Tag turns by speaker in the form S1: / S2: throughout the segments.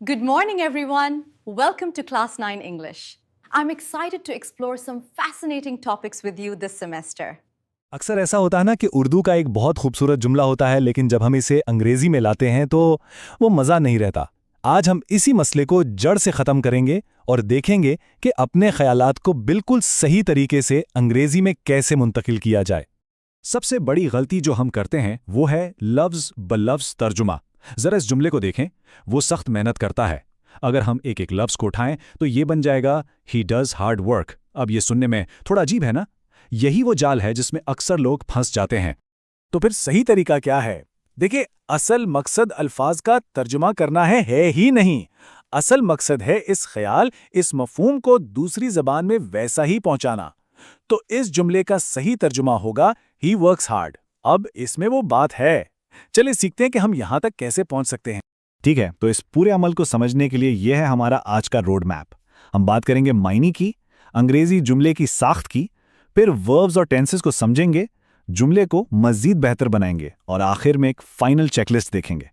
S1: Good morning, everyone. Welcome to Class 9 English. I'm excited to explore some fascinating topics with you this semester.
S2: अक्सर ऐसा होता है ना कि उर्दू का एक बहुत खूबसूरत जुमला होता है, लेकिन जब हम इसे अंग्रेजी में लाते हैं तो वो मज़ा नहीं रहता। आज हम इसी मसले को जड़ से ख़त्म करेंगे और देखेंगे कि अपने ख़यालात को बिल्कुल सही तरीके से अंग्रेजी में कैसे मुंतकिल किया जाए। सबसे बड़ी गलती जो हम करते हैं वो है लफ्ज़ ब लफ्ज़ तर्जुमा। ज़रा इस जुमले को देखें, वो सख्त मेहनत करता है। अगर हम एक एक लफ्ज़ को उठाएं तो ये बन जाएगा ही डज़ हार्ड वर्क। अब ये सुनने में थोड़ा अजीब है ना? यही वो जाल है जिसमें अक्सर लोग फंस जाते हैं। तो फिर सही तरीका क्या है? देखिए, असल मकसद अल्फाज का तर्जुमा करना है ही नहीं। असल मकसद है इस ख्याल, इस मफहूम को दूसरी ज़बान में वैसा ही पहुंचाना। तो इस जुमले का सही तर्जुमा होगा ही वर्क्स हार्ड। अब इसमें वो बात है। चलिए सीखते हैं कि हम यहां तक कैसे पहुंच सकते हैं। ठीक है, तो इस पूरे अमल को समझने के लिए यह है हमारा आज का रोड मैप। हम बात करेंगे मायने की, अंग्रेजी जुमले की साख्त की, फिर वर्ब्स और टेंसेस को समझेंगे, जुमले को मजीद बेहतर बनाएंगे और आखिर में एक फाइनल चेकलिस्ट देखेंगे।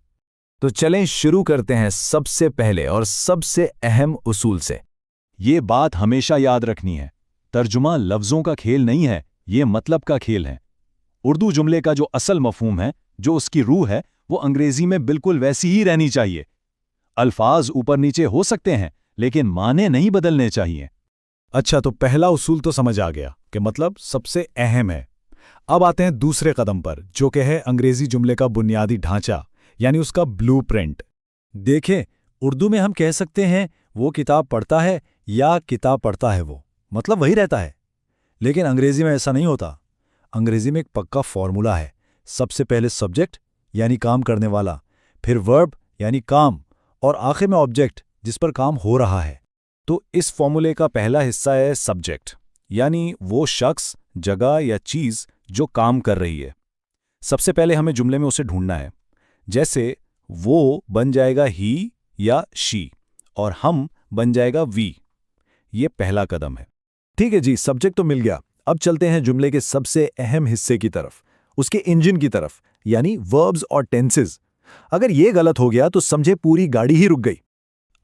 S3: तो चलें शुरू करते हैं सबसे पहले और सबसे अहम उसूल से।
S2: ये बात हमेशा याद रखनी है, तर्जुमा लफ्ज़ों का खेल नहीं है, ये मतलब का खेल है। उर्दू जुमले का जो असल मफहूम है, जो उसकी रूह है, वो अंग्रेजी में बिल्कुल वैसी ही रहनी चाहिए। अल्फाज ऊपर नीचे हो सकते हैं, लेकिन माने नहीं बदलने चाहिए।
S4: अच्छा, तो पहला उसूल तो समझ आ गया कि मतलब सबसे अहम है। अब आते हैं दूसरे कदम पर, जो कि है अंग्रेजी जुमले का बुनियादी ढांचा, यानी उसका ब्लूप्रिंट। देखें, उर्दू में हम कह सकते हैं वो किताब पढ़ता है या किताब पढ़ता है, वो मतलब वही रहता है। लेकिन अंग्रेजी में ऐसा नहीं होता। अंग्रेजी में एक पक्का फॉर्मूला है। सबसे पहले सब्जेक्ट यानी काम करने वाला, फिर वर्ब यानी काम, और आखिर में ऑब्जेक्ट जिस पर काम हो रहा है। तो इस फॉर्मूले का पहला हिस्सा है सब्जेक्ट, यानी वो शख्स, जगह या चीज जो काम कर रही है। सबसे पहले हमें जुमले में उसे ढूंढना है। जैसे वो बन जाएगा ही या शी और हम बन जाएगा वी। ये पहला कदम है। ठीक है जी, सब्जेक्ट तो मिल गया। अब चलते हैं जुमले के सबसे अहम हिस्से की तरफ, उसके इंजन की तरफ, यानी वर्ब्स और टेंसेस। अगर ये गलत हो गया तो समझे पूरी गाड़ी ही रुक गई।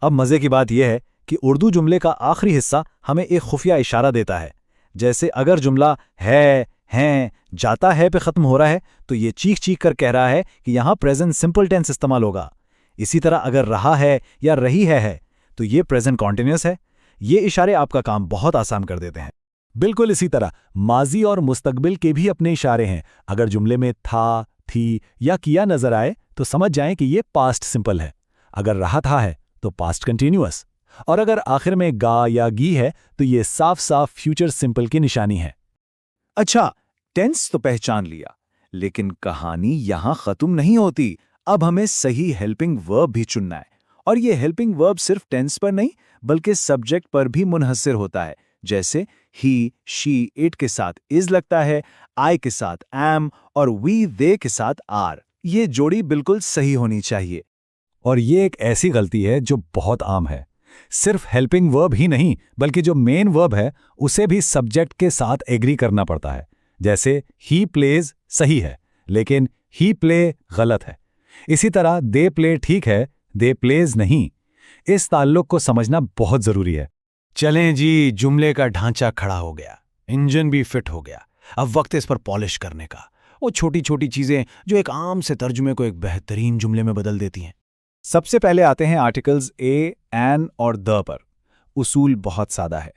S4: अब मजे की बात यह है कि उर्दू जुमले का आखिरी हिस्सा हमें एक खुफिया इशारा देता है। जैसे अगर जुमला है, हैं, जाता है पे खत्म हो रहा है, तो ये चीख चीख कर कह रहा है कि यहां प्रेजेंट सिंपल टेंस इस्तेमाल होगा। इसी तरह अगर रहा है या रही है तो ये प्रेजेंट कॉन्टिन्यूअस है। ये इशारे आपका काम बहुत आसान कर देते हैं। बिल्कुल इसी तरह माजी और मुस्तकबिल के भी अपने इशारे हैं। अगर जुमले में था, थी या किया नजर आए तो समझ जाएं कि ये पास्ट सिंपल है। अगर रहा था है तो पास्ट कंटिन्यूअस, और अगर आखिर में गा या गी है तो ये साफ साफ फ्यूचर सिंपल की निशानी है। अच्छा, टेंस तो पहचान लिया, लेकिन कहानी यहां खत्म नहीं होती। अब हमें सही हेल्पिंग वर्ब भी चुनना है, और ये हेल्पिंग वर्ब सिर्फ टेंस पर नहीं बल्कि सब्जेक्ट पर भी मुनहसर होता है। जैसे ही, शी, इट के साथ इज लगता है, आई के साथ एम और वी, दे के साथ आर। ये जोड़ी बिल्कुल सही होनी चाहिए।
S2: और ये एक ऐसी गलती है जो बहुत आम है। सिर्फ हेल्पिंग वर्ब ही नहीं, बल्कि जो मेन वर्ब है उसे भी सब्जेक्ट के साथ एग्री करना पड़ता है। जैसे ही प्लेज सही है, लेकिन ही प्ले गलत है। इसी तरह दे प्ले ठीक है, दे प्लेज नहीं। इस ताल्लुक को समझना बहुत जरूरी है।
S4: चलें जी, जुमले का ढांचा खड़ा हो गया, इंजन भी फिट हो गया। अब वक्त इस पर पॉलिश करने का। वो छोटी छोटी चीजें जो एक आम से तर्जुमे को एक बेहतरीन जुमले में बदल देती हैं।
S2: सबसे पहले आते हैं आर्टिकल्स ए, एन और द पर। उसूल बहुत सादा है।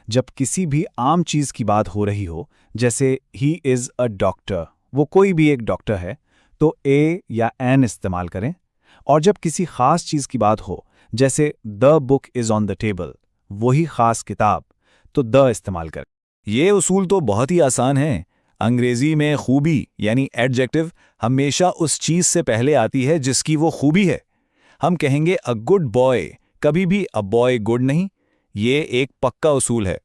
S2: जब किसी भी आम चीज की बात हो रही हो, जैसे ही इज अ डॉक्टर, वो कोई भी एक डॉक्टर है, तो ए या एन इस्तेमाल करें। और जब किसी खास चीज की बात हो, जैसे the book is on the table, वही खास किताब, तो द इस्तेमाल करें। ये उसूल तो बहुत ही आसान है। अंग्रेजी में खूबी यानी एडजेक्टिव हमेशा उस चीज से पहले आती है जिसकी वो खूबी है। हम कहेंगे अ गुड बॉय, कभी भी अ बॉय गुड नहीं। ये एक पक्का उसूल है।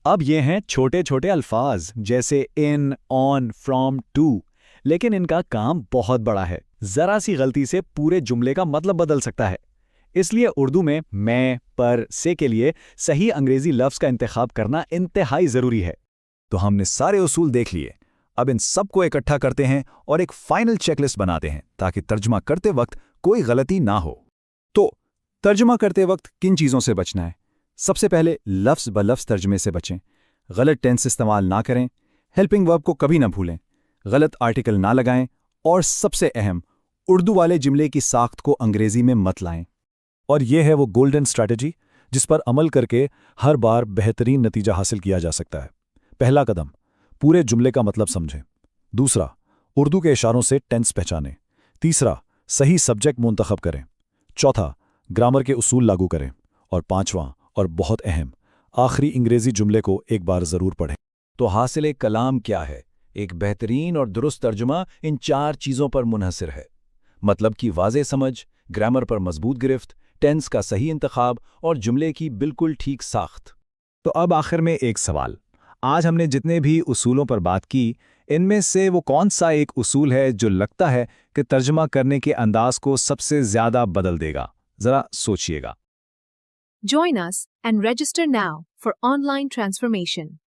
S4: अब ये हैं छोटे छोटे अल्फाज जैसे इन, ऑन, फ्रॉम, टू, लेकिन इनका काम बहुत बड़ा है। जरा सी गलती से पूरे जुमले का मतलब बदल सकता है। इसलिए उर्दू में मैं, पर, से के लिए सही अंग्रेजी लफ्ज का इंतखाब करना इंतहाई जरूरी है।
S2: तो हमने सारे उसूल देख लिए। अब इन सबको इकट्ठा करते हैं और एक फाइनल चेकलिस्ट बनाते हैं ताकि तर्जुमा करते वक्त कोई गलती ना हो। तो तर्जुमा करते वक्त किन चीज़ों से बचना है? सबसे पहले लफ्ज़ ब लफ्ज़ तर्जुमे से बचें। गलत टेंस इस्तेमाल ना करें, हेल्पिंग वर्ब को कभी ना भूलें, गलत आर्टिकल ना लगाएं और सबसे अहम, उर्दू वाले जुमले की साख्त को अंग्रेजी में मत लाएं। और ये है वो गोल्डन स्ट्रैटेजी जिस पर अमल करके हर बार बेहतरीन नतीजा हासिल किया जा सकता है। पहला कदम, पूरे जुमले का मतलब समझें। दूसरा, उर्दू के इशारों से टेंस पहचानें। तीसरा, सही सब्जेक्ट मुंतखब करें। चौथा, ग्रामर के उसूल लागू करें। और पांचवां और बहुत अहम, आखिरी अंग्रेजी जुमले को एक बार ज़रूर पढ़ें।
S3: तो हासिल कलाम क्या है? एक बेहतरीन और दुरुस्त तर्जुमा इन 4 चीज़ों पर मुनहसिर है। मतलब की वाज़ेह समझ, ग्रामर पर मजबूत गिरफ्त, टेंस का सही इंतखाब और जुमले की बिल्कुल ठीक साख्त।
S4: तो अब आखिर में एक सवाल। आज हमने जितने भी उसूलों पर बात की, इनमें से वो कौन सा एक उसूल है जो लगता है कि तर्जुमा करने के अंदाज को सबसे ज़्यादा बदल देगा? ज़रा सोचिएगा।
S5: Join us and register now for online transformation.